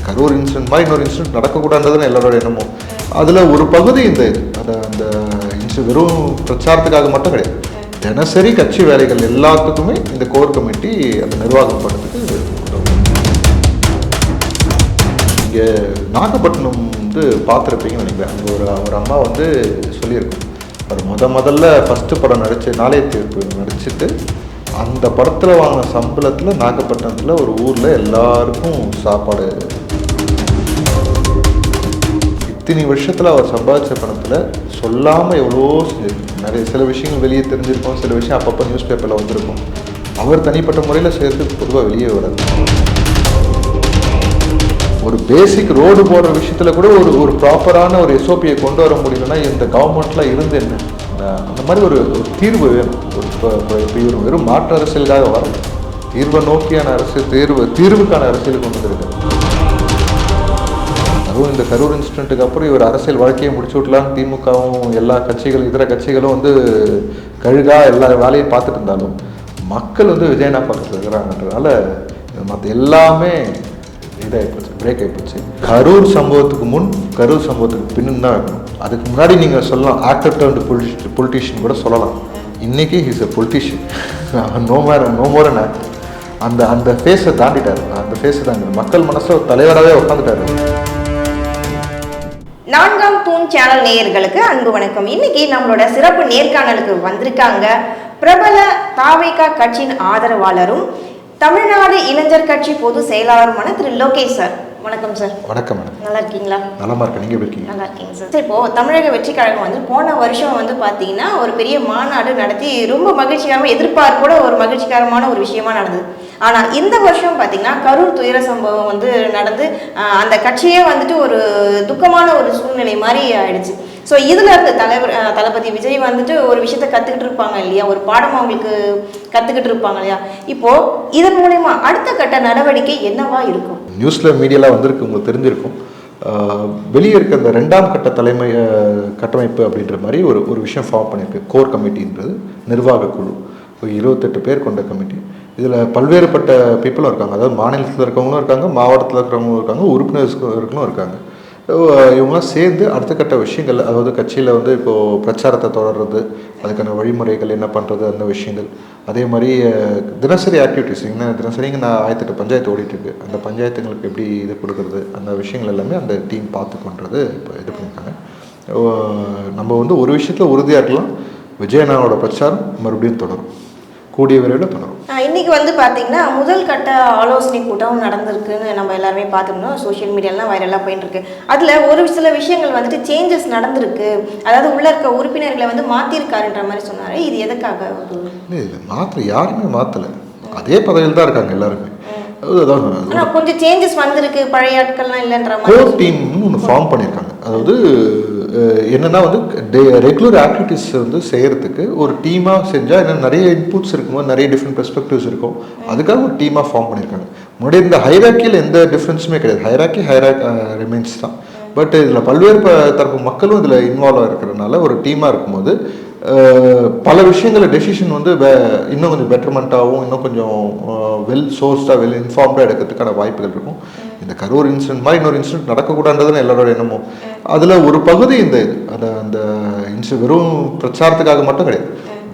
Karur incident மாதிரி இன்னொரு incident நடக்கக்கூடாதுன்னு எல்லாரோட எண்ணமும். அதில் ஒரு பகுதி இந்த இது அந்த வெறும் பிரச்சாரத்துக்காக மட்டும் கிடையாது, தினசரி கட்சி வேலைகள் எல்லாத்துக்குமே இந்த கோர் கமிட்டி அந்த நிர்வாகம் பண்ணுறதுக்கு உதவும். இங்கே நாகப்பட்டினம் வந்து பார்த்துருப்பீங்கன்னு நினைக்கிறேன். அங்கே ஒரு அம்மா வந்து சொல்லியிருக்கோம், அவர் முதல்ல ஃபஸ்ட்டு படம் நாளைய தீர்ப்பு நடிச்சுட்டு அந்த படத்தில் வாங்கின சம்பளத்தில் நாகப்பட்டினத்தில் ஒரு ஊரில் எல்லாருக்கும் சாப்பாடு. இத்தனை வருஷத்தில் அவர் சம்பாதிச்ச பணத்தில் சொல்லாமல் எவ்வளோ செஞ்சிருக்கோம். நிறைய சில விஷயங்கள் வெளியே தெரிஞ்சிருக்கோம், சில விஷயம் அப்பப்போ நியூஸ் பேப்பரில் வந்திருக்கும். அவர் தனிப்பட்ட முறையில் சேர்த்து பொதுவாக வெளியே விடாது. ஒரு பேசிக் ரோடு போடுற விஷயத்தில் கூட ஒரு ப்ராப்பரான ஒரு எஸ்ஓபியை கொண்டு வர முடியலன்னா இந்த கவர்மெண்ட்லாம் இருந்து என்ன? அந்த மாதிரி ஒரு தீர்வு வேணும். ஒரு வெறும் மாற்று அரசியலுக்காக வரும், தீர்வை நோக்கியான அரசியல், தீர்வுக்கான அரசியல் கொண்டு வந்திருக்கு. அதுவும் இந்த கரூர் இன்சிடென்ட்டுக்கு அப்புறம் இவர் அரசியல் வாழ்க்கையை முடிச்சு விடலான்னு திமுகவும் எல்லா கட்சிகளும் இதர கட்சிகளும் வந்து கழுகா எல்லா வேலையும் பார்த்துட்டு இருந்தாலும் மக்கள் வந்து விஜயனா பக்கத்தில் இருக்கிறாங்கன்றதுனால மற்ற எல்லாமே இதாகிப்போச்சு, பிரேக் ஆகிப்போச்சு. கரூர் சம்பவத்துக்கு முன் கரூர் சம்பவத்துக்கு பின்னு தான் வைக்கணும். அதுக்கு முன்னாடி நீங்கள் சொல்லலாம் ஆக்டர் டர்ன்டு பொலிட்டிஷியன் கூட சொல்லலாம். இன்றைக்கி he's a politician, no more an actor. அந்த ஃபேஸை தாண்டிட்டார், அந்த ஃபேஸை தாண்டி மக்கள் மனசில் ஒரு தலைவராகவே உட்காந்துட்டாரு. நான்காம் தூண் சேனல் நேயர்களுக்கு அன்பு வணக்கம். இன்னைக்கு நம்மளோட சிறப்பு நேர்காணலுக்கு வந்திருக்காங்க பிரபல தாவேகா கட்சியின் ஆதரவாளரும் தமிழ்நாடு இளைஞர் கட்சி பொது செயலாளருமான திரு லோகேஷ் சார். வணக்கம் சார். வணக்கம் மேடம். நல்லா இருக்கீங்களா? நலமா இருக்கேன், நீங்க எப்படி இருக்கீங்க? நல்லா இருக்கீங்க சார். சார், இப்போ தமிழக வெற்றி கழகம் வந்து போன வருஷம் வந்து பார்த்தீங்கன்னா ஒரு பெரிய மாநாடு நடத்தி ரொம்ப மகிழ்ச்சிகரமாக எதிர்பார்ப்போட ஒரு மகிழ்ச்சிகரமான ஒரு விஷயமா நடந்தது. ஆனால் இந்த வருஷம் பார்த்தீங்கன்னா கரூர் துயர சம்பவம் வந்து நடந்து அந்த கட்சியே வந்துட்டு ஒரு துக்கமான ஒரு சூழ்நிலை மாதிரி ஆயிடுச்சு. ஸோ இதில் இருந்த தளபதி விஜய் வந்துட்டு ஒரு விஷயத்த கற்றுக்கிட்டு இருப்பாங்க இல்லையா, ஒரு பாடம் அவங்களுக்கு கற்றுக்கிட்டு இருப்பாங்க இல்லையா. இப்போது இதன் மூலயமா அடுத்த கட்ட நடவடிக்கை என்னவா இருக்கும்? நியூஸில் மீடியாலாம் வந்திருக்கு, உங்களுக்கு தெரிஞ்சிருக்கும். வெளியே இருக்க அந்த 2ஆம் கட்ட கட்டமைப்பு அப்படின்ற மாதிரி ஒரு விஷயம் ஃபார்ம் பண்ணியிருக்கு. கோர் கமிட்டின்றது நிர்வாக குழு, 28 பேர் கொண்ட கமிட்டி. இதில் பல்வேறுபட்ட பீப்புளும் இருக்காங்க, அதாவது மாநிலத்தில் இருக்கவங்களும் இருக்காங்க, மாவட்டத்தில் இருக்கிறவங்களும் இருக்காங்க, உறுப்பினர்களும் இருக்காங்க. இவங்களாம் சேர்ந்து அடுத்த கட்ட விஷயங்கள், அதாவது கட்சியில் வந்து இப்போது பிரச்சாரத்தை தொடர்றது, அதுக்கான வழிமுறைகள் என்ன பண்ணுறது, அந்த விஷயங்கள். அதே மாதிரி தினசரி ஆக்டிவிட்டிஸ், தினசரிங்க நான் 1008 பஞ்சாயத்து ஓடிட்டுருக்கு, அந்த பஞ்சாயத்துங்களுக்கு எப்படி இது கொடுக்குறது, அந்த விஷயங்கள் எல்லாமே அந்த டீம் பார்த்து பண்ணுறது இப்போ இது பண்ணியிருக்காங்க. நம்ம வந்து ஒரு விஷயத்தில் உறுதியாக இருக்கலாம், விஜயனாவோட பிரச்சாரம் மறுபடியும் தொடரும், கூடிய விரைவில் தொடரும். இன்னைக்கு வந்து பார்த்தீங்கன்னா முதல் கட்ட ஆலோசனை கூட்டம் நடந்திருக்குன்னு நம்ம எல்லாருமே பார்த்துக்கணும். சோஷியல் மீடியாலாம் வைரலாக போயிட்டு இருக்கு. அதில் ஒரு சில விஷயங்கள் வந்துட்டு சேஞ்சஸ் நடந்திருக்கு, அதாவது உள்ள இருக்க உறுப்பினர்களை வந்து மாற்றிருக்காருன்ற மாதிரி சொன்னார். இது எதுக்காக? யாருமே மாற்றலை, அதே பதவியில் தான் இருக்காங்க எல்லாருமே. ஆனால் கொஞ்சம் சேஞ்சஸ் வந்திருக்கு, பழைய ஆட்கள்லாம் இல்லைன்ற மாதிரி டீம்னு ஒன்று ஃபார்ம் பண்ணியிருக்காங்க. அதாவது என்னென்னா வந்து ரெகுலர் ஆக்டிவிட்டீஸ் வந்து செய்கிறதுக்கு ஒரு டீமாக செஞ்சால் என்ன நிறைய இன்புட்ஸ் இருக்கும்போது நிறைய டிஃப்ரெண்ட் பெர்ஸ்பெக்டிவ்ஸ் இருக்கும், அதுக்காக ஒரு டீமாக ஃபார்ம் பண்ணியிருக்காங்க. முன்னாடி இந்த ஹைராக்கியில் எந்த டிஃப்ரென்ஸுமே கிடையாது, ஹைராக்கி ரிமைன்ஸ் தான். பட் இதில் பல்வேறு தரப்பு மக்களும் இதில் இன்வால்வ் இருக்கிறதுனால ஒரு டீமாக இருக்கும்போது பல விஷயங்கள் டெசிஷன் வந்து இன்னும் கொஞ்சம் பெட்டர்மெண்ட்டாகவும் இன்னும் கொஞ்சம் வெல் சோர்ஸ்டாக வெல் இன்ஃபார்ம்டாக எடுக்கிறதுக்கான வாய்ப்புகள் இருக்கும். இந்த கரூர் இன்சிடென்ட் மாதிரி இன்னொரு இன்சிடென்ட் நடக்கக்கூடாதுன்னு எல்லாரோட எண்ணமும். அதில் ஒரு பகுதி இந்த இது அந்த வெறும் பிரச்சாரத்துக்காக மட்டும் கிடையாது,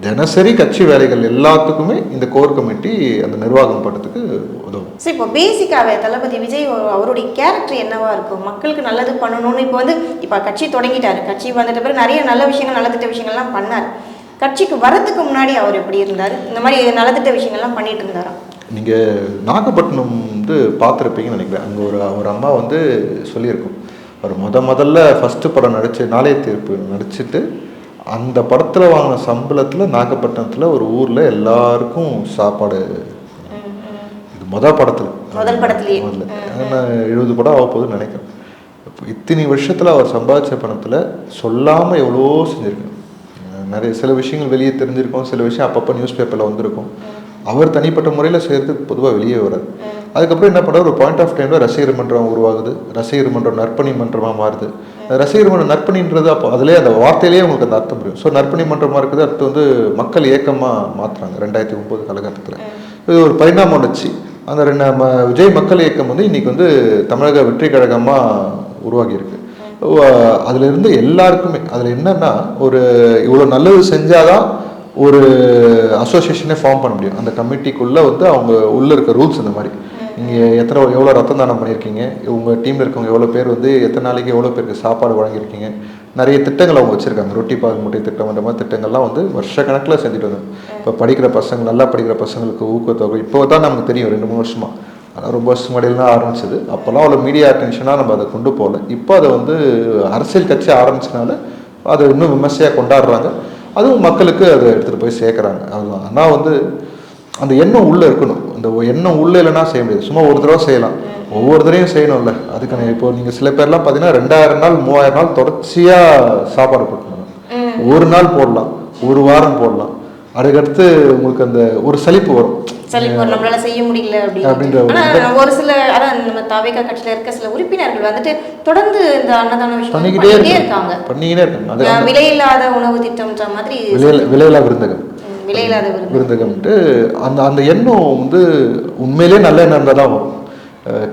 தினசரி கட்சி வேலைகள் எல்லாத்துக்குமே இந்த கோர் கமிட்டி அந்த நிர்வாகம் பண்ணுறதுக்கு உதவும். ஸோ இப்போ பேசிக்காகவே தளபதி விஜய் அவருடைய கேரக்டர் என்னவா இருக்கும்? மக்களுக்கு நல்லது பண்ணணும்னு இப்போ கட்சி தொடங்கிட்டாரு, கட்சி வந்துட்ட பிறகு நிறைய நல்ல விஷயங்கள் நலத்திட்ட விஷயங்கள்லாம் பண்ணார். கட்சிக்கு வரதுக்கு முன்னாடி அவர் எப்படி இருந்தார்? இந்த மாதிரி நலத்திட்ட விஷயங்கள்லாம் பண்ணிட்டு இருந்தாரா? நீங்கள் நாகப்பட்டினம் வந்து பார்த்துருப்பீங்கன்னு நினைக்கிறேன். அங்கே ஒரு அம்மா வந்து சொல்லியிருக்கோம், அவர் முதல்ல ஃபஸ்ட்டு படம் நாளைய தீர்ப்பு நடிச்சுட்டு அந்த படத்தில் வாங்கின சம்பளத்தில் நாகப்பட்டினத்தில் ஒரு ஊரில் எல்லாருக்கும் சாப்பாடு. இது முதல் படத்துலேயே 70 படம் ஆக போகுதுன்னு நினைக்கிறேன். இப்போ இத்தனை வருஷத்தில் அவர் சம்பாதிச்ச பணத்தில் சொல்லாமல் எவ்வளோ செஞ்சுருக்கேன். நிறைய சில விஷயங்கள் வெளியே தெரிஞ்சிருக்கும், சில விஷயம் அப்பப்போ நியூஸ் பேப்பரில் வந்திருக்கும். அவர் தனிப்பட்ட முறையில் செய்கிறதுக்கு பொதுவாக வெளியே வராது. அதுக்கப்புறம் என்ன பண்ணுறாரு, ஒரு பாயிண்ட் ஆஃப் டைமில் ரசிகர் மன்றம் உருவாகுது, ரசிகர் மன்றம் நற்பணி மன்றமாக மாறுது. ரசிகர் மன்றம் நற்பணின்றது அப்போ அதிலே அந்த வார்த்தையிலேயே உங்களுக்கு அந்த அர்த்தம் புரியும். ஸோ நற்பணி மன்றமாக இருக்குது, அடுத்து வந்து மக்கள் இயக்கமாக மாற்றுறாங்க 2009 காலகட்டத்தில். இது ஒரு பரிணாமம் வச்சு அந்த நம்ம விஜய் மக்கள் இயக்கம் வந்து இன்னைக்கு வந்து தமிழக வெற்றி கழகமாக உருவாகியிருக்கு. அதுல இருந்து எல்லாருக்குமே அதில் என்னன்னா ஒரு இவ்வளோ நல்லது செஞ்சாதான் ஒரு அசோசியேஷனே ஃபார்ம் பண்ண முடியும். அந்த கமிட்டிக்குள்ளே வந்து அவங்க உள்ளே இருக்க ரூல்ஸ் இந்த மாதிரி நீங்கள் எவ்வளோ ரத்தம் தானம் பண்ணியிருக்கீங்க, உங்கள் டீமில் இருக்கவங்க எவ்வளோ பேர் வந்து எத்தனை நாளைக்கு எவ்வளோ பேருக்கு சாப்பாடு வழங்கியிருக்கீங்க, நிறைய திட்டங்கள் அவங்க வச்சுருக்காங்க. ரொட்டி பால் முட்டை திட்டம் அந்த மாதிரி திட்டங்கள்லாம் வந்து வருஷக்கணக்கில் செஞ்சுட்டு வந்தாங்க. இப்போ படிக்கிற பசங்க நல்லா படிக்கிற பசங்களுக்கு ஊக்கத்தொகை இப்போ தான் நமக்கு தெரியும் 2-3 வருஷமாக. ஆனால் ரொம்ப வருஷம் முன்னாடியெல்லாம் ஆரம்பிச்சது. அப்போல்லாம் அவ்வளோ மீடியா அட்டென்ஷனாக நம்ம அதை கொண்டு போகல. இப்போ அதை வந்து அரசியல் கட்சி ஆரம்பிச்சனால அதை இன்னும் விமர்சையாக கொண்டாடுறாங்க. அதுவும் மக்களுக்கு அதை எடுத்துகிட்டு போய் சேர்க்குறாங்க. அதுதான். ஆனால் வந்து அந்த எண்ணம் உள்ளே இருக்கணும். அந்த எண்ணம் உள்ளே இல்லைன்னா செய்ய முடியாது. சும்மா ஒரு தடவை செய்யலாம், ஒவ்வொரு தடவையும் செய்யணும்ல. அதுக்கான இப்போ நீங்கள் சில பேர்லாம் பார்த்தீங்கன்னா 2000 நாள் 3000 நாள் தொடர்ச்சியாக சாப்பாடு போட்டுக்கணும். ஒரு நாள் போடலாம், ஒரு வாரம் போடலாம், அதுக்கடுத்து உங்களுக்கு அந்த ஒரு சலிப்பு வரும். நம்மளால செய்ய முடியல அப்படின்ற ஒரு சில அதான் நம்ம தவேகா கட்சியில இருக்க சில உறுப்பினர்கள் வந்துட்டு தொடர்ந்து இந்த அன்னதான விஷயம் பண்ணிக்கிட்டே இருக்காங்க. விலையில்லாத உணவு திட்டம்ன்ற மாதிரி விலையில்லா விருந்தகம்ட்டு அந்த எண்ணம் வந்து உண்மையிலே நல்ல எண்ணம் இருந்தால் தான் வரும்.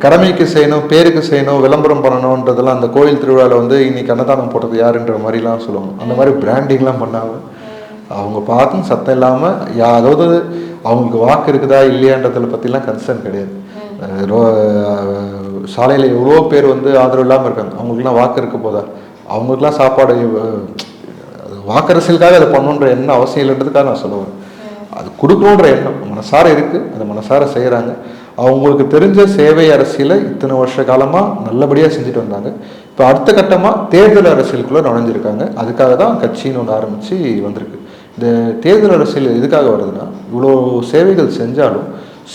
கடமைக்கு செய்யணும், பேருக்கு செய்யணும், விளம்பரம் பண்ணணுன்றதெல்லாம் அந்த கோயில் திருவிழாவில் வந்து இன்னைக்கு அன்னதானம் போட்டது யாருன்ற மாதிரிலாம் சொல்லுவாங்க. அந்த மாதிரி பிராண்டிங்லாம் பண்ணாங்க. அவங்க பார்த்து சத்தம் இல்லாமல் அதாவது அவங்களுக்கு வாக்கு இருக்குதா இல்லையான்றதை பற்றிலாம் கன்சர்ன் கிடையாது. சாலையில் எவ்வளோ பேர் வந்து ஆதரவு இல்லாமல் இருக்காங்க, அவங்களுக்குலாம் வாக்கு இருக்க போதா, அவங்களுக்குலாம் சாப்பாடு வாக்கரசியலுக்காக அதை பண்ணணுன்ற எண்ணம் அவசியம் இல்லைன்றதுக்காக நான் சொல்லுவேன். அது கொடுக்கணுன்ற எண்ணம் மனசார இருக்குது, அதை மனசார செய்கிறாங்க. அவங்களுக்கு தெரிஞ்ச சேவை அரசியலை இத்தனை வருஷ காலமாக நல்லபடியாக செஞ்சுட்டு வந்தாங்க. இப்போ அடுத்த கட்டமாக தேர்தல் அரசியலுக்குள்ளே நுழைஞ்சிருக்காங்க. அதுக்காக தான் கட்சின்னு ஒன்று ஆரம்பித்து வந்திருக்கு. இந்த தேர்தல் அரசியல் எதுக்காக வருதுன்னா, இவ்வளோ சேவைகள் செஞ்சாலும்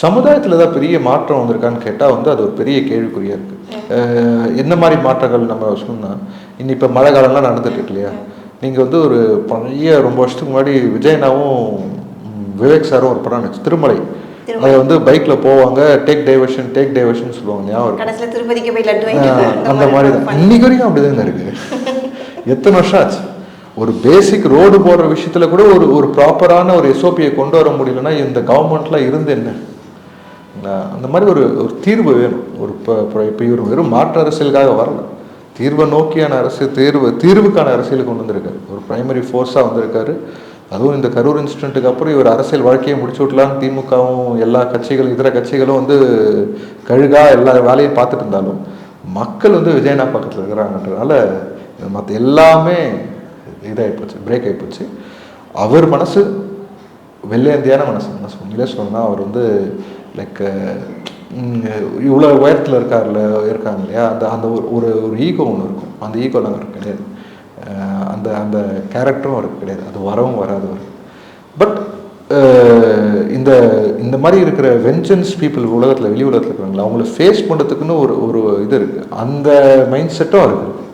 சமுதாயத்தில் தான் பெரிய மாற்றம் வந்திருக்கான்னு கேட்டால் வந்து அது ஒரு பெரிய கேள்விக்குறியாக இருக்குது. என்ன மாதிரி மாற்றங்கள் நம்ம சொன்னால், இன்னும் இப்போ மழை காலம்லாம் நடந்துட்டு இருக்கு இல்லையா, நீங்கள் வந்து ஒரு பழைய ரொம்ப வருஷத்துக்கு முன்னாடி விஜயனாவும் விவேக் சாரும் ஒரு படம் நினச்சி திருமலை, அதை வந்து பைக்கில் போவாங்க, டேக் டைவர்ஷன் சொல்லுவாங்க, ஞாபகம் திருப்பதிக்கு போய் அந்த மாதிரி தான் இன்னைக்கு வரைக்கும் அப்படிதாங்க இருக்குது. எத்தனை வருஷம் ஆச்சு. ஒரு பேசிக் ரோடு போடுற விஷயத்தில் கூட ஒரு ப்ராப்பரான ஒரு எஸ்ஓபியை கொண்டு வர முடியலன்னா இந்த கவர்மெண்ட்லாம் இருந்து என்ன? அந்த மாதிரி ஒரு தீர்வு வேணும். இப்போ இவர் வெறும் மாற்று அரசியலுக்காக வரல, தீர்வை நோக்கியான அரசியல், தீர்வுக்கான அரசியலுக்கு கொண்டு வந்திருக்காரு. ஒரு பிரைமரி ஃபோர்ஸாக வந்திருக்காரு. அதுவும் இந்த கரூர் இன்சிடென்ட்டுக்கு அப்புறம் இவர் அரசியல் வாழ்க்கையை முடிச்சு விடலான்னு திமுகவும் எல்லா கட்சிகளும் இதர கட்சிகளும் வந்து கழுகா எல்லா வேலையும் பார்த்துட்டு இருந்தாலும் மக்கள் வந்து விஜயனா பக்கத்தில் இருக்கிறாங்கன்றதுனால மற்ற எல்லாமே இதாகிப்போச்சு, பிரேக் ஆகிப்போச்சு. அவர் மனசு வெள்ளையந்தியான மனசு உண்மையிலே சொல்லணும்னா, அவர் வந்து லைக் இவ்வளோ உயரத்தில் இருக்காங்க இல்லையா, அந்த ஒரு ஈகோ ஒன்று இருக்கும். அந்த ஈகோலாம் அவருக்கு கிடையாது. அந்த கேரக்டரும் அவருக்கு கிடையாது. அது வரவும் வராது அவர். பட் இந்த மாதிரி இருக்கிற வெஞ்சன்ஸ் பீப்புள் உலகத்தில் வெளி உலகத்தில் இருக்கிறாங்களா, அவங்கள ஃபேஸ் பண்ணுறதுக்குன்னு ஒரு இது இருக்குது. அந்த மைண்ட் செட்டும் அவருக்கு இருக்குது.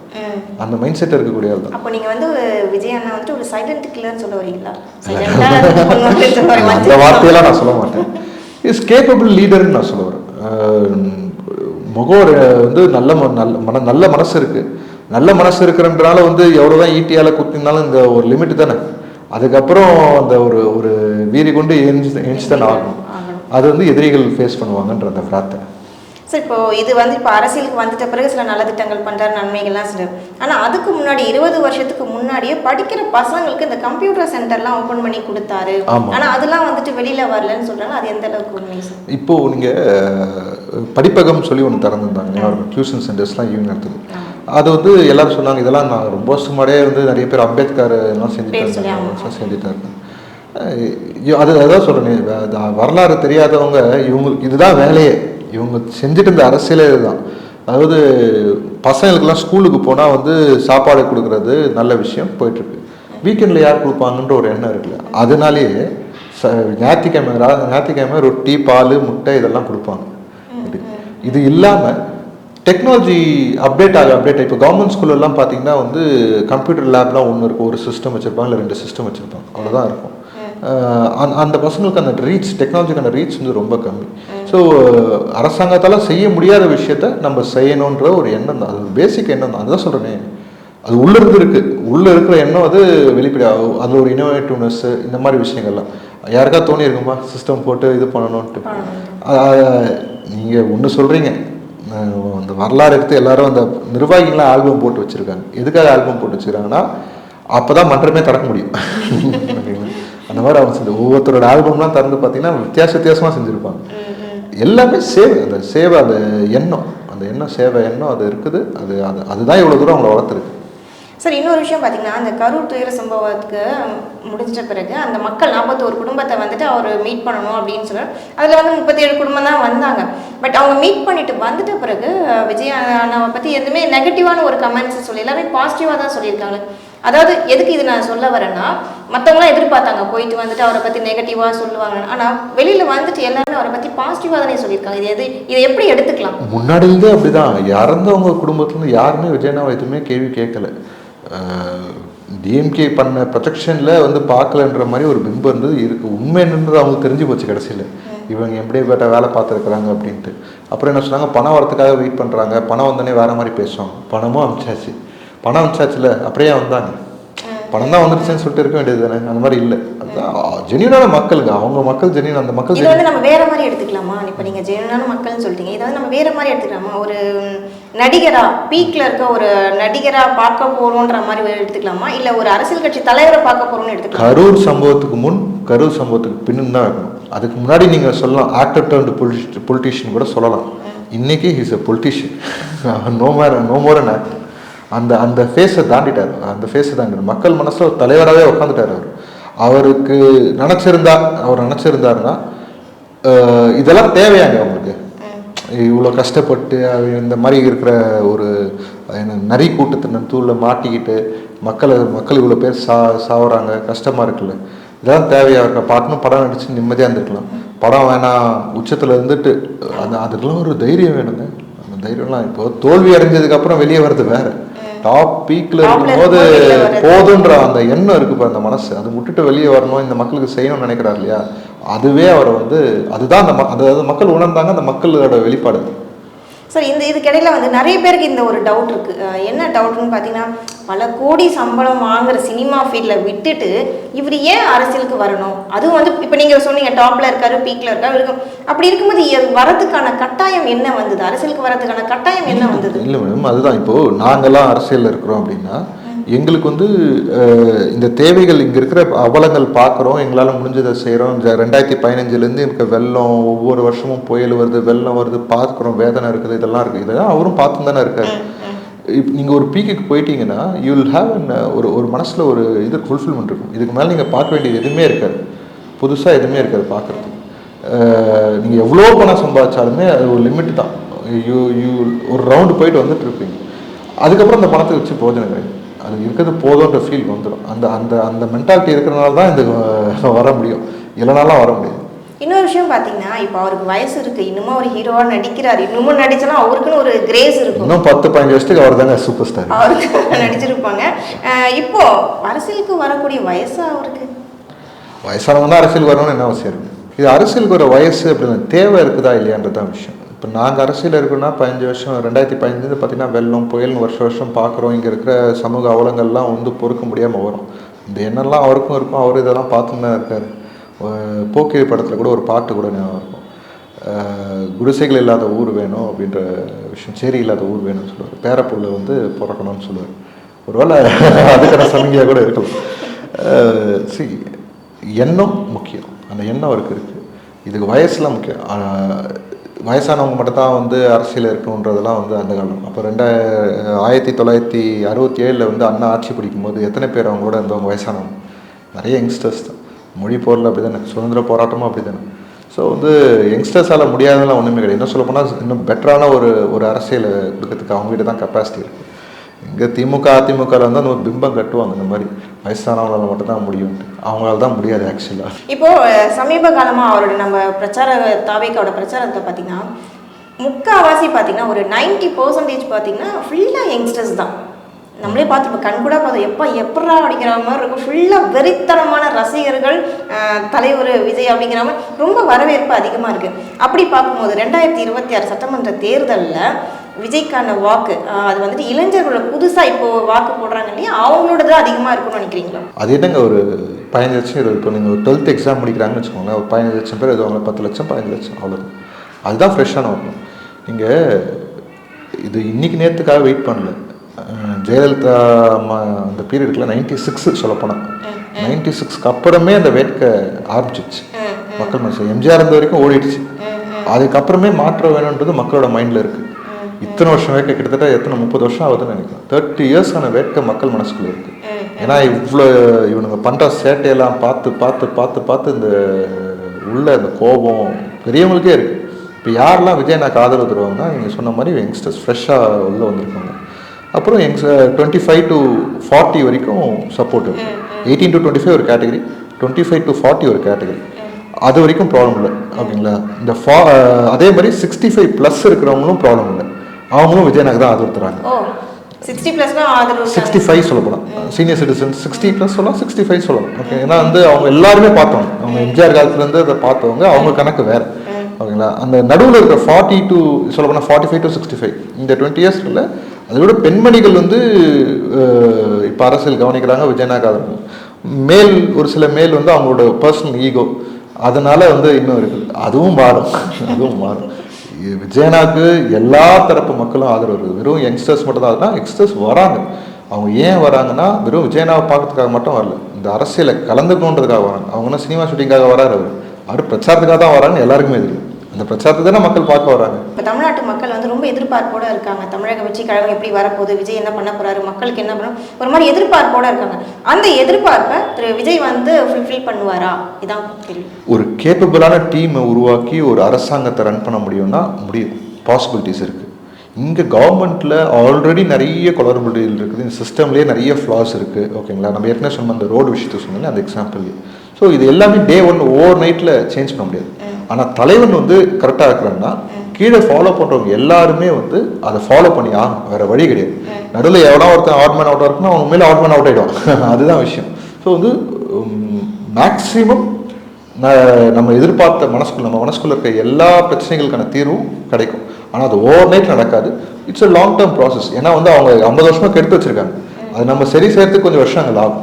அந்த மைண்ட் செட் இருக்கக்கூடிய ஆள் தான். அப்போ நீங்கள் வந்து விஜய் அண்ணா வந்துட்டு ஒரு சைலண்ட் கில்லர்னு சொல்ல வரீங்களா? அந்த வார்த்தையெல்லாம் நான் சொல்ல மாட்டேன். இஸ் கேப்பபிள் லீடர்னு நான் சொல்ல வரேன். முகம் வந்து நல்ல மனசு இருக்குது. நல்ல மனசு இருக்கிறன்றனால வந்து எவ்வளோதான் ஈட்டியால் குத்தினாலும் இந்த ஒரு லிமிட் தானே. அதுக்கப்புறம் அந்த ஒரு வீரி கொண்டு எழுஞ்சி தானே ஆகணும். அது வந்து எதிரிகள் ஃபேஸ் பண்ணுவாங்கன்ற அந்த பிரார்த்தை. சார், இப்போ இது வந்து இப்போ அரசியலுக்கு வந்துட்ட பிறகு சில நல்ல திட்டங்கள் பண்ணுறாரு, நன்மைகள்லாம் சில. ஆனால் அதுக்கு முன்னாடி 20 வருஷத்துக்கு முன்னாடியே படிக்கிற பசங்களுக்கு இந்த கம்ப்யூட்டர் சென்டர்லாம் ஓப்பன் பண்ணி கொடுத்தாரு. ஆனால் அதெல்லாம் வந்துட்டு வெளியில் வரலன்னு சொல்கிறாங்க. அது எந்த அளவுக்கு உண்மை சார்? இப்போது நீங்கள் படிப்பகம் சொல்லி ஒன்று திறந்துருந்தாங்க, டியூஷன் சென்டர்ஸ்லாம் ஈவன் நடத்துது. அது வந்து எல்லாரும் சொன்னாங்க, இதெல்லாம் நாங்கள் ரொம்ப வருஷமாடியே வந்து நிறைய பேர் அம்பேத்கர் எல்லாம் செஞ்சுட்டாங்க. அதான் சொல்கிறேன், வரலாறு தெரியாதவங்க இவங்களுக்கு இதுதான் வேலையே. இவங்க செஞ்சுட்டு இருந்த அரசியலே இதுதான். அதாவது பசங்களுக்கெல்லாம் ஸ்கூலுக்கு போனால் வந்து சாப்பாடு கொடுக்குறது நல்ல விஷயம் போயிட்டுருக்கு. வீக்கெண்டில் யார் கொடுப்பாங்கன்ற ஒரு எண்ணம் இருக்குல்ல, அதனாலேயே ஞாயிற்றுக்கிழமை ரொட்டி பால் முட்டை இதெல்லாம் கொடுப்பாங்க. இது இல்லாமல் டெக்னாலஜி அப்டேட் இப்போ கவர்மெண்ட் ஸ்கூல்லலாம் பார்த்தீங்கன்னா வந்து கம்ப்யூட்டர் லேப்லாம் ஒன்று இருக்கும், ஒரு சிஸ்டம் வச்சுருப்பாங்க, இல்லை 2 சிஸ்டம் வச்சுருப்பாங்க, அவ்வளோதான் இருக்கும். அந்த பசங்களுக்கு அந்த டெக்னாலஜிக்கான ரீச் வந்து ரொம்ப கம்மி. ஸோ அரசாங்கத்தால் செய்ய முடியாத விஷயத்த நம்ம செய்யணுன்ற ஒரு எண்ணம் தான், அது பேசிக் எண்ணம் தான். அதுதான் சொல்கிறேனே, அது உள்ளே இருக்கிற எண்ணம் அது வெளிப்படையாகும். அது ஒரு இன்னோவேட்டிவ்னஸ், இந்த மாதிரி விஷயங்கள்லாம் யாருக்கா தோணி இருக்குமா சிஸ்டம் போட்டு இது பண்ணணுன்ட்டு? நீங்கள் ஒன்று சொல்கிறீங்க, அந்த வரலாறு எடுத்து எல்லாரும் அந்த நிர்வாகிகள்லாம் ஆல்பம் போட்டு வச்சுருக்காங்க. எதுக்காக ஆல்பம் போட்டு வச்சுருக்காங்கன்னா அப்போ தான் மன்றமே திறக்க முடியும். அந்த மாதிரி அவங்க செஞ்சு ஒவ்வொருத்தரோட ஆல்பம்லாம் திறந்து பார்த்தீங்கன்னா வித்தியாசமாக செஞ்சுருப்பாங்க. எல்லாமே சேவை, அந்த சேவை, அந்த எண்ணம், அந்த எண்ணம், சேவை எண்ணம் அது இருக்குது. அதுதான் இவ்வளோ தூரம் அவங்கள வளர்த்துருக்கு. சார், இன்னொரு விஷயம் பார்த்தீங்கன்னா, அந்த கரூர் துயர சம்பவத்துக்கு முடிஞ்சிட்ட பிறகு அந்த மக்கள் 41 குடும்பத்தை வந்துட்டு அவர் மீட் பண்ணணும் அப்படின்னு சொல்ல, அதில் வந்து 37 குடும்பம் தான் வந்தாங்க. பட் அவங்க மீட் பண்ணிட்டு வந்துட்ட பிறகு விஜய் அண்ணாவை பற்றி எதுவுமே நெகட்டிவான ஒரு கமெண்ட்ஸ் சொல்லி எல்லாமே பாசிட்டிவாக தான் சொல்லியிருக்காங்க. அதாவது எதுக்கு இது நான் சொல்ல வரேன்னா, மற்றவங்களாம் எதிர்பார்த்தாங்க போயிட்டு வந்துட்டு அவரை பற்றி நெகட்டிவாக சொல்லுவாங்க. ஆனால் வெளியில் வந்துட்டு எல்லாருமே அவரை பற்றி பாசிட்டிவாக தானே சொல்லியிருக்காங்க. இதை எப்படி எடுத்துக்கலாம்? முன்னாடி இருந்தே அப்படிதான். இறந்தவங்க குடும்பத்துலேருந்து யாருமே விஜயண்ணாவை எதுவுமே கேள்வி கேட்கல. டிஎம்கே பண்ண ப்ரொஜெக்ஷனில் வந்து பார்க்கலன்ற மாதிரி ஒரு பிம்பம் இருந்தது. உண்மை என்னன்றது அவங்களுக்கு தெரிஞ்சு போச்சு கடைசியில். இவங்க எப்படிப்பட்ட வேலை பார்த்துருக்குறாங்க அப்படின்ட்டு. அப்புறம் என்ன சொன்னாங்க, பணம் வரத்துக்காக வெயிட் பண்ணுறாங்க, பணம் வந்தோடனே வேறு மாதிரி பேசுவாங்க. பணமும் அமிச்சாச்சு, பணம் அமிச்சாச்சுல அப்படியே வந்தாங்க, பணம் தான் வந்துருச்சுன்னு சொல்லிட்டு இருக்க வேண்டியது தானே. அந்த மாதிரி இல்லை. அதுதான் ஜென்யூனான மக்களுங்க, அவங்க மக்கள் ஜென்யூன். அந்த மக்கள் இதை வந்து நம்ம வேற மாதிரி எடுத்துக்கலாமா? இப்போ நீங்கள் ஜென்யூனான மக்கள்னு சொல்லிட்டீங்க, இதை வந்து நம்ம வேற மாதிரி எடுத்துக்கலாமா? ஒரு நடிகரா, பீக்ல இருக்க ஒரு நடிகரா பார்க்க போறோன்ற மாதிரி எடுத்துக்கலாமா, இல்லை ஒரு அரசியல் கட்சி தலைவரை பார்க்க போறோம்னு எடுத்துக்கலாம்? கரூர் சம்பவத்துக்கு முன், கரூர் சம்பவத்துக்கு பின்னு தான் இருக்கணும். அதுக்கு முன்னாடி நீங்கள் சொல்லலாம் ஆக்டர் டர்ன்டு பொலிட்டிஷியன் கூட சொல்லலாம். இன்னைக்கு he's a politician, no more an actor. அந்த ஃபேஸை தாண்டிட்டார். அந்த ஃபேஸை தாண்டிட்டார். மக்கள் மனசில் ஒரு தலைவராகவே உட்காந்துட்டார். அவருக்கு அவர் நினச்சிருந்தாருன்னா இதெல்லாம் தேவையாங்க அவங்களுக்கு. இவ்வளோ கஷ்டப்பட்டு இந்த மாதிரி இருக்கிற ஒரு நரி கூட்டத்தின் தூளில் மாட்டிக்கிட்டு மக்கள் இவ்வளோ பேர் சாவுறாங்க, கஷ்டமாக இருக்குல்ல. இதெல்லாம் தேவையாக இருக்க பார்க்கணும். படம் நடிச்சு நிம்மதியாக இருந்துருக்கலாம். படம் வேணாம் உச்சத்தில் இருந்துட்டு அதுக்கெல்லாம் ஒரு தைரியம் வேணுங்க. அந்த தைரியம்லாம் இப்போ தோல்வி அடைஞ்சதுக்கப்புறம் வெளியே வர்றது வேற. டாப் பீக்ல இருக்கும்போது போதுன்ற அந்த எண்ணம் இருக்கு, அந்த மனசு அது விட்டுட்டு வெளியே வரணும், இந்த மக்களுக்கு செய்யணும்னு நினைக்கிறார் இல்லையா, அதுவே அவரை வந்து அதுதான் அதாவது மக்கள் உணர்ந்தாங்க. அந்த மக்களோட வெளிப்பாடு. சார், இதுக்கிடையில வந்து நிறைய பேருக்கு இந்த ஒரு டவுட் இருக்கு. என்ன டவுட்னு பார்த்தீங்கன்னா, பல கோடி சம்பளம் வாங்குற சினிமா ஃபீல்டில் விட்டுட்டு இவர் ஏன் அரசியலுக்கு வரணும்? அதுவும் வந்து இப்போ நீங்கள் சொன்னீங்க டாப்ல இருக்காரு, பீக்ல இருக்காரு இருக்கும். அப்படி இருக்கும்போது வரதுக்கான கட்டாயம் என்ன வந்தது? அரசியலுக்கு வரதுக்கான கட்டாயம் என்ன வந்தது? இல்லை மேடம், அதுதான் இப்போ நாங்கெல்லாம் அரசியலில் இருக்கிறோம் அப்படின்னா எங்களுக்கு வந்து இந்த தேவைகள், இங்கே இருக்கிற அவலங்கள் பார்க்குறோம், எங்களால் முடிஞ்சதை செய்கிறோம். 2015 இருக்க வெள்ளம், ஒவ்வொரு வருஷமும் புயல் வருது, வெள்ளம் வருது, பார்க்குறோம், வேதனை இருக்குது, இதெல்லாம் இருக்குது. இதெல்லாம் அவரும் பார்த்து தானே இருக்காரு. இப்போ நீங்கள் ஒரு பீக்குக்கு போயிட்டீங்கன்னா யூ வில் ஹேவ் ஒரு மனசில் ஒரு இது ஃபுல்ஃபில்மெண்ட் இருக்கும். இதுக்கு மேலே நீங்கள் பார்க்க வேண்டியது எதுவுமே இருக்காது, புதுசாக எதுவுமே இருக்காது பார்க்குறதுக்கு. நீங்கள் எவ்வளோ பணம் சம்பாதிச்சாலுமே அது ஒரு லிமிட் தான். ஒரு ரவுண்டு போயிட்டு வந்துட்டு இருப்பீங்க. அதுக்கப்புறம் அந்த பணத்தை வச்சு பிரயோஜனம் கிடையாது. அது இருக்கிறது போதுன்ற ஃபீல் வந்துடும். அந்த மென்டாலிட்டி இருக்கிறனால தான் இந்த வர முடியும், இல்லைனாலாம் வர முடியாது. இன்னொரு விஷயம் பார்த்தீங்கன்னா, இப்போ அவருக்கு வயசு இருக்குது, இன்னமும் அவர் ஹீரோவாக நடிக்கிறார். இன்னமும் நடிச்சாலும் அவருக்குன்னு ஒரு கிரேஸ் இருக்கும். இன்னும் 10-15 வருஷத்துக்கு அவர் தாங்க சூப்பர் ஸ்டார். அவருக்கு நடிச்சிருப்பாங்க. இப்போ அரசியலுக்கு வரக்கூடிய வயசு அவருக்கு, வயசானவங்க தான் அரசியலுக்கு வரணும்னு என்ன அவசியம் இருக்குது? இது அரசியலுக்கு ஒரு வயசு அப்படின்னு தேவை இருக்குதா இல்லையான்றதான் விஷயம். இப்போ நாங்கள் அரசியல் இருக்கோன்னா 15 வருஷம், 2015 பார்த்தீங்கன்னா வெள்ளம் புயல்னு வருஷம் பார்க்குறோம். இங்கே இருக்கிற சமூக அவலங்கள்லாம் வந்து பொறுக்க முடியாமல் வரும். இந்த எண்ணெல்லாம் அவருக்கும் இருக்கும். அவர் இதெல்லாம் பார்த்துன்னு தான் இருக்கார். போக்கிரி படத்தில் கூட ஒரு பாட்டு கூட ஞாபகம் இருக்கும், குடிசைகள் இல்லாத ஊர் வேணும் அப்படின்ற விஷயம், சேரி இல்லாத ஊர் வேணும்னு சொல்லுவார். பேரப்புள்ள வந்து பிறக்கணும்னு சொல்லுவார். ஒருவேளை அதுக்கான சமிகையாக கூட இருக்கலாம். எண்ணம் முக்கியம். அந்த எண்ணம் அவருக்கு இருக்குது. இதுக்கு வயசுலாம் முக்கியம். வயசானவங்க மட்டும்தான் வந்து அரசியல் இருக்கணுன்றதெல்லாம் வந்து அந்த காலம். அப்போ 1967 வந்து அண்ணா ஆட்சி பிடிக்கும்போது எத்தனை பேர் அவங்களோட இருந்தவங்க வயசானவங்க? நிறைய யங்ஸ்டர்ஸ் தான். மொழி போரில் அப்படி தானே, சுதந்திர போராட்டமும் அப்படி தானே. ஸோ வந்து யங்ஸ்டர்ஸால் முடியாதெல்லாம் ஒன்றுமே கிடையாது. இன்னும் சொல்ல போனால் இன்னும் பெட்டரான ஒரு அரசியலை கொடுக்கறதுக்கு அவங்ககிட்ட தான் கெப்பாசிட்டி இருக்குது. இங்கே அதிமுகவில் வந்து அந்த ஒரு பிம்பம் கட்டுவாங்க, இந்த மாதிரி வயசானவங்களால் மட்டும்தான் முடியும்ட்டு. அவங்களால தான் முடியாது ஆக்சுவலாக. இப்போது சமீப காலமாக அவரோட நம்ம தாவேக்காவோட பிரச்சாரத்தை பார்த்திங்கன்னா, முக்கால்வாசி பார்த்திங்கன்னா ஒரு 90% பார்த்திங்கன்னா ஃபுல்லாக யங்ஸ்டர்ஸ் தான். நம்மளே பார்த்துப்போம், கண் கூட பார்த்தோம், எப்படா அப்படிங்கிற மாதிரி இருக்கும். ஃபுல்லாக வெறித்தனமான ரசிகர்கள் தலைவர் விஜய் அப்படிங்கிற மாதிரி ரொம்ப வரவேற்பு அதிகமாக இருக்குது. அப்படி பார்க்கும்போது 2026 சட்டமன்ற தேர்தலில் விஜய்க்கான வாக்கு அது வந்துட்டு இளைஞர்களோட புதுசாக இப்போது வாக்கு போடுறாங்க இல்லையா, அவங்களோட தான் அதிகமாக இருக்கும்னு நினைக்கிறீங்களா? அது என்னங்க, ஒரு 15 லட்சம் இப்போ நீங்கள் ஒரு 12th எக்ஸாம் முடிக்கிறாங்கன்னு வச்சுக்கோங்களேன், ஒரு 15 லட்சம் பேர் எதுவாங்க, 10 லட்சம் 15 லட்சம் அவ்வளோ. அதுதான் ஃப்ரெஷ்ஷான வரணும். நீங்கள் இது இன்னைக்கு நேரத்துக்காக வெயிட் பண்ணல. ஜெயலலிதா அந்த பீரியடுக்குள்ள 96 சொல்லப்போனால் 96க்கு அப்புறமே அந்த வேட்கை ஆரம்பிச்சிச்சு மக்கள் மனசு. எம்ஜிஆர் இருந்த வரைக்கும் ஓடிடுச்சு. அதுக்கப்புறமே மாற்றம் வேணுன்றது மக்களோட மைண்டில் இருக்குது. இத்தனை வருஷம் வேட்கை கிட்டத்தட்ட எத்தனை 30 வருஷம் ஆகுதுன்னு நினைக்கிறேன். 30 இயர்ஸான வேட்கை மக்கள் மனசுக்குள்ள இருக்குது. ஏன்னா இவ்வளோ இவனுங்க பண்ணுற சேட்டையெல்லாம் பார்த்து பார்த்து பார்த்து பார்த்து இந்த உள்ள அந்த கோபம் பெரியவங்களுக்கே இருக்குது. இப்போ யாரெல்லாம் விஜயனாக்கு ஆதரவு தருவாங்கன்னா நீங்கள் சொன்ன மாதிரி யங்ஸ்டர்ஸ் ஃப்ரெஷ்ஷாக உள்ளே வந்திருக்காங்க. அப்புறம் 25 to 40 வரைக்கும் சப்போர்ட் இருக்குது. 18 to 25 ஒரு கேட்டகரி, 25 to 40 ஒரு கேட்டகரி. அது வரைக்கும் ப்ராப்ளம் இல்லை. ஓகேங்களா? இந்த அதே மாதிரி 65+ இருக்கிறவங்களும் ப்ராப்ளம் இல்லை. அவங்களும் விஜயனாக்கு தான் ஆதரவு தராங்க. 65 சொல்ல போகலாம். சீனியர் சிட்டிசன்ஸ் 60+ சொல்லலாம், 65 சொல்லலாம். ஓகே, ஏன்னா வந்து அவங்க எல்லாருமே பார்த்தவங்க. அவங்க எம்ஜிஆர் காலத்துலேருந்து அதை பார்த்தவங்க. அவங்க கணக்கு வேறு. ஓகேங்களா? அந்த நடுவில் இருக்கிற 40 to சொல்ல போனால் 45 to 65 இந்த 20 இயர்ஸ் இல்லை. அதை விட பெண்மணிகள் வந்து இப்போ அரசியல் கவனிக்கிறாங்க. விஜயனாக்கு ஆதரவு மேல் ஒரு சில மேல் வந்து அவங்களோட பர்சனல் ஈகோ அதனால வந்து இன்னும் இருக்குது. அதுவும் மாறும். விஜயனாக்கு எல்லா தரப்பு மக்களும் ஆதரவு இருக்குது. வெறும் யங்ஸ்டர்ஸ் மட்டும் தான். அதுதான் யங்ஸ்டர்ஸ் வராங்க. அவங்க ஏன் வராங்கன்னா வெறும் விஜயனாவை பார்க்கறதுக்காக மட்டும் வரல, இந்த அரசியலை கலந்துக்கணுன்றதுக்காக வராங்க. அவங்கன்னா சினிமா ஷூட்டிங்காக வராரு. அவர் பிரச்சாரத்துக்காக தான் வரான்னு எல்லாருக்குமே தெரியும். அந்த பிரச்சாரத்தை தானே மக்கள் பார்க்க வராங்க. இப்போ தமிழ்நாட்டு மக்கள் வந்து ரொம்ப எதிர்பார்ப்போட இருக்காங்க. தமிழக வெற்றி கழகம் எப்படி வரப்போகுது, விஜய் என்ன பண்ண போறாரு, மக்களுக்கு என்ன பண்ணணும், ஒரு மாதிரி எதிர்பார்ப்போட இருக்காங்க. அந்த எதிர்பார்ப்பை திரு விஜய் வந்து ஃபுல்ஃபில் பண்ணுவாரா? இதான் கேள்வி. ஒரு கேப்பபிளான டீமை உருவாக்கி ஒரு அரசாங்கத்தை ரன் பண்ண முடியும்னா முடியும். பாசிபிலிட்டிஸ் இருக்குது. இங்கே கவர்மெண்ட்டில் ஆல்ரெடி நிறைய குளறுபடிகள் இருக்குது. இந்த சிஸ்டம்லேயே நிறைய ஃப்ளாஸ் இருக்குது. ஓகேங்களா? நம்ம ஏற்கனவே சொன்ன அந்த ரோடு விஷயத்தை சொன்னாலே அந்த எக்ஸாம்பிள்லேயே. ஸோ இது எல்லாமே டே ஒன் ஓவர் நைட்டில் சேஞ்ச் பண்ண முடியாது. ஆனால் தலைவன் வந்து கரெக்டாக இருக்கிறான்னா கீழே ஃபாலோ பண்ணுறவங்க எல்லாருமே வந்து அதை ஃபாலோ பண்ணி ஆகும். வேறு வழி கிடையாது. நடுவில் எவ்வளோ ஒருத்தன் ஆட்மேன் அவுட்டாக இருக்குன்னா அவங்க உண்மையில ஆட்மேன் அவுட் ஆகிடும். அதுதான் விஷயம். ஸோ வந்து மேக்ஸிமம் நம்ம எதிர்பார்த்த நம்ம மனசுக்குள்ள இருக்க எல்லா பிரச்சனைகளுக்கான தீர்வும் கிடைக்கும். ஆனால் அது ஓவர் நைட் நடக்காது. It's a long term process. ஏன்னா வந்து அவங்க 50 வருஷமாக கெடுத்து வச்சிருக்காங்க. அது நம்ம சரி செய்யறதுக்கு கொஞ்சம் வருஷங்கள் ஆகும்.